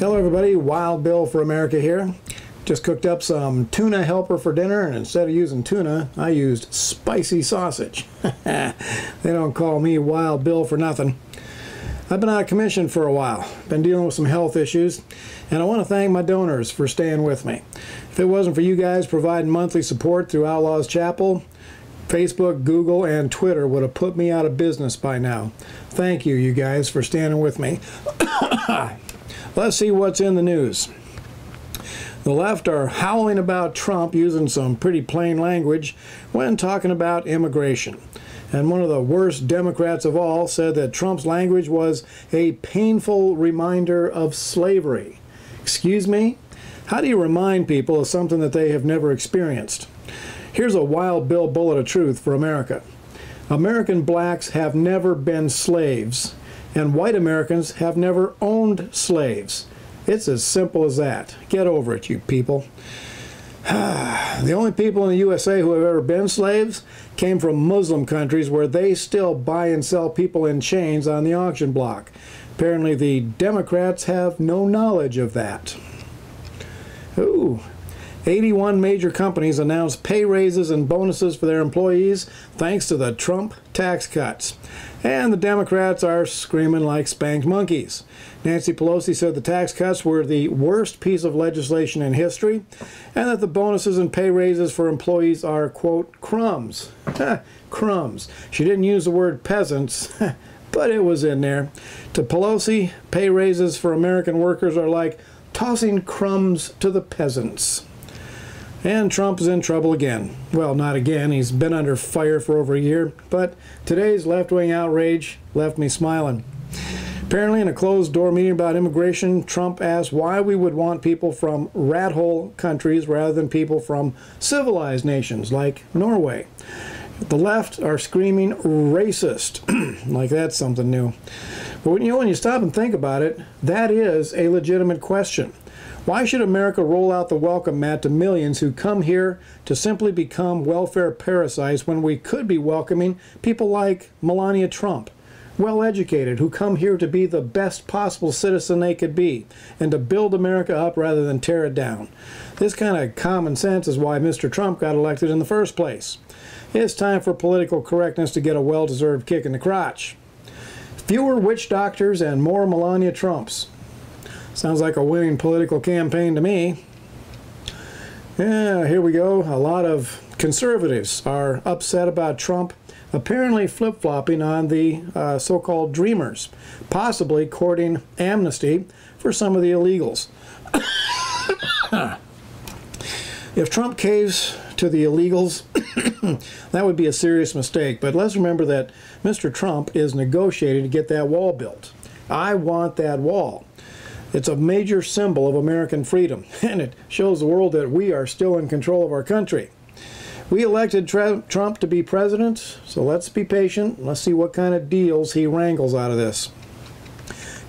Hello everybody, Wild Bill for America here. Just cooked up some tuna helper for dinner, and instead of using tuna, I used spicy sausage. They don't call me Wild Bill for nothing. I've been out of commission for a while, been dealing with some health issues, and I want to thank my donors for staying with me. If it wasn't for you guys providing monthly support through Outlaws Chapel, Facebook, Google, and Twitter would have put me out of business by now. Thank you, you guys, for standing with me. Let's see what's in the news. The left are howling about Trump using some pretty plain language when talking about immigration. And one of the worst Democrats of all said that Trump's language was a painful reminder of slavery. Excuse me? How do you remind people of something that they have never experienced? Here's a Wild Bill bullet of truth for America. American blacks have never been slaves, and white Americans have never owned slaves. It's as simple as that. Get over it, you people. The only people in the USA who have ever been slaves came from Muslim countries where they still buy and sell people in chains on the auction block. Apparently the Democrats have no knowledge of that. Ooh. 81 major companies announced pay raises and bonuses for their employees thanks to the Trump tax cuts. And the Democrats are screaming like spanked monkeys. Nancy Pelosi said the tax cuts were the worst piece of legislation in history, and that the bonuses and pay raises for employees are, quote, crumbs. Crumbs. She didn't use the word peasants, but it was in there. To Pelosi, pay raises for American workers are like tossing crumbs to the peasants. And Trump is in trouble again. Well, not again. He's been under fire for over a year. But today's left-wing outrage left me smiling. Apparently, in a closed-door meeting about immigration, Trump asked why we would want people from rat-hole countries rather than people from civilized nations like Norway. The left are screaming racist. Like that's something new. But when you stop and think about it, that is a legitimate question. Why should America roll out the welcome mat to millions who come here to simply become welfare parasites when we could be welcoming people like Melania Trump, well-educated, who come here to be the best possible citizen they could be and to build America up rather than tear it down? This kind of common sense is why Mr. Trump got elected in the first place. It's time for political correctness to get a well-deserved kick in the crotch. Fewer witch doctors and more Melania Trumps. Sounds like a winning political campaign to me. Yeah, here we go. A lot of conservatives are upset about Trump apparently flip-flopping on the so-called Dreamers, possibly courting amnesty for some of the illegals. If Trump caves to the illegals, that would be a serious mistake. But let's remember that Mr. Trump is negotiating to get that wall built. I want that wall. It's a major symbol of American freedom, and it shows the world that we are still in control of our country. We elected Trump to be president, so let's be patient. Let's see what kind of deals he wrangles out of this.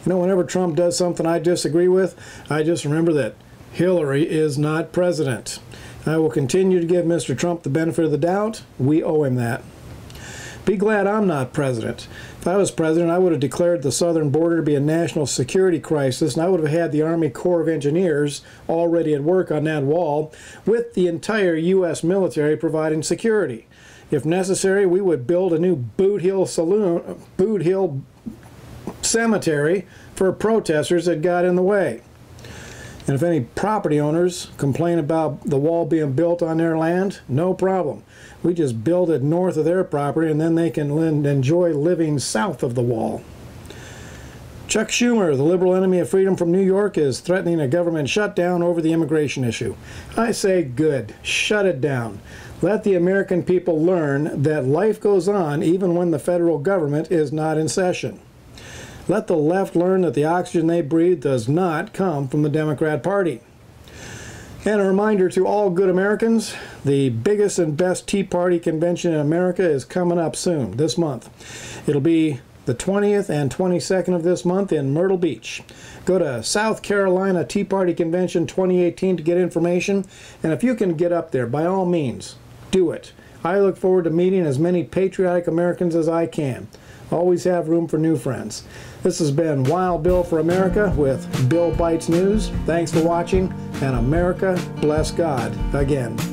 You know, whenever Trump does something I disagree with, I just remember that Hillary is not president. I will continue to give Mr. Trump the benefit of the doubt. We owe him that. Be glad I'm not president. If I was president, I would have declared the southern border to be a national security crisis, and I would have had the Army Corps of Engineers already at work on that wall, with the entire U.S. military providing security. If necessary, we would build a new Boot Hill cemetery for protesters that got in the way. And if any property owners complain about the wall being built on their land, no problem. We just build it north of their property, and then they can enjoy living south of the wall. Chuck Schumer, the liberal enemy of freedom from New York, is threatening a government shutdown over the immigration issue. I say good. Shut it down. Let the American people learn that life goes on even when the federal government is not in session. Let the left learn that the oxygen they breathe does not come from the Democrat Party. And a reminder to all good Americans, the biggest and best Tea Party convention in America is coming up soon, this month. It'll be the 20th and 22nd of this month in Myrtle Beach. Go to South Carolina Tea Party Convention 2018 to get information. And if you can get up there, by all means, do it. I look forward to meeting as many patriotic Americans as I can. Always have room for new friends. This has been Wild Bill for America with Bill Bites News. Thanks for watching, and America bless God again.